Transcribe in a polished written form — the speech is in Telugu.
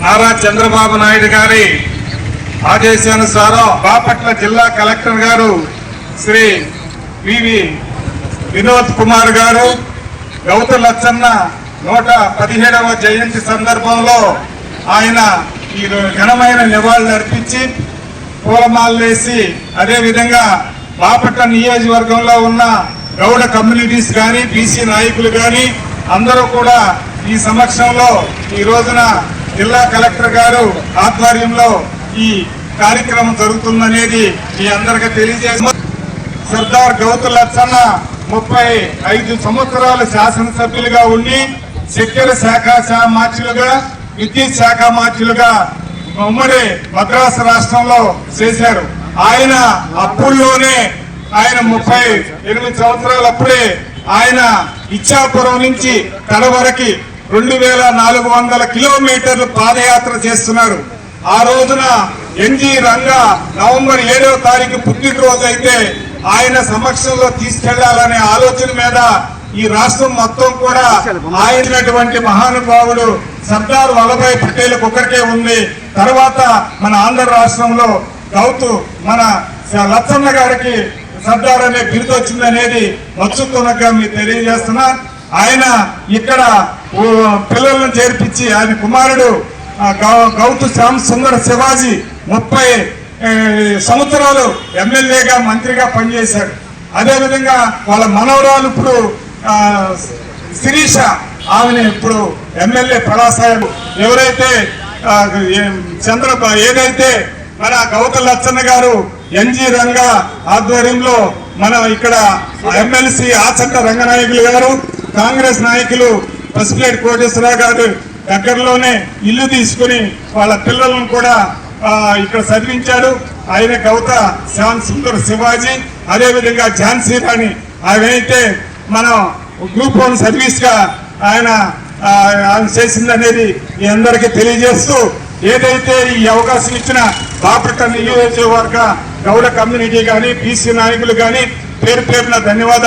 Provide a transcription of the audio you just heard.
నారా చంద్రబాబు నాయుడు గారి ఆదేశానుసారం బాపట్ల జిల్లా కలెక్టర్ గారు శ్రీ వివి వినోద్ కుమార్ గారు గౌతు లచ్చన్న 117వ జయంతి సందర్భంలో ఆయన ఈ ఘనమైన నివాళులు అర్పించి పూలమాలలేసి అదేవిధంగా బాపట్ల నియోజకవర్గంలో ఉన్న గౌడ కమ్యూనిటీస్ కానీ బీసీ నాయకులు కానీ అందరూ కూడా ఈ సమక్షంలో ఈ రోజున జిల్లా కలెక్టర్ గారు ఆధ్వర్యంలో ఈ కార్యక్రమం జరుగుతుందనేది మీ అందరికీ తెలియజేసి సర్దార్ గౌతు లచ్చన్న 35 సంవత్సరాలు శాసనసభ్యులుగా ఉండి చక్కెర శాఖ మార్చులుగా విద్యుత్ శాఖ మార్చులుగా ఉమ్మడి మద్రాసు రాష్ట్రంలో చేశారు. ఆయన అప్పుల్లోనే ఆయన 38 సంవత్సరాలు అప్పుడే ఆయన ఇచ్చాపురం నుంచి కడవరకి 2400 కిలోమీటర్లు పాదయాత్ర చేస్తున్నారు. ఆ రోజున ఎన్జీ రంగా నవంబర్ 7వ తారీఖు పుట్టినరోజు అయితే ఆయన సమక్షంలో తీసుకెళ్లాలనే ఆలోచన మీద ఈ రాష్ట్రం మొత్తం కూడా ఆయనటువంటి మహానుభావుడు సర్దార్ వల్లభాయ్ పటేల్ ఒక్కరికే ఉంది. తర్వాత మన ఆంధ్ర రాష్ట్రంలో గౌతు మన లచ్చన్న గారికి సర్దార్ అనే బిరుదు వచ్చిందనేది మచ్చుతున్నగా మీకు తెలియజేస్తున్నా. ఆయన ఇక్కడ పిల్లలను చేర్పించి ఆయన కుమారుడు గౌతు శ్యామ్ సుందర్ శివాజీ 30 సంవత్సరాలు ఎమ్మెల్యేగా మంత్రిగా పనిచేశారు. అదేవిధంగా వాళ్ళ మనవరాలు ఇప్పుడు శిరీష ఆమెను ఇప్పుడు ఎమ్మెల్యే పలాసాయలు ఎవరైతే ఏదైతే మన గౌతు లచ్చన్న గారు ఎన్జీ రంగా ఆధ్వర్యంలో మన ఇక్కడ ఎమ్మెల్సీ ఆచంట రంగనాయకులు గారు కాంగ్రెస్ నాయకులు పసిపిలేటి కోటేశ్వరరావు గారు దగ్గరలోనే ఇల్లు తీసుకుని వాళ్ళ పిల్లలను కూడా ఇక్కడ చదివించాడు. ఆయన గౌత శ్యామ్ సుందర్ శివాజీ అదేవిధంగా ఝాన్సీ రాణి ఆయనైతే మనం గ్రూప్ 1 సర్వీస్ గా ఆయన చేసిందనేది మీ అందరికీ తెలియజేస్తూ ఏదైతే ఈ అవకాశం ఇచ్చిన బాపట్ల నియోజకవర్గ గౌడ కమ్యూనిటీ కానీ బీసీ నాయకులు కానీ పేరు పేరున ధన్యవాదాలు.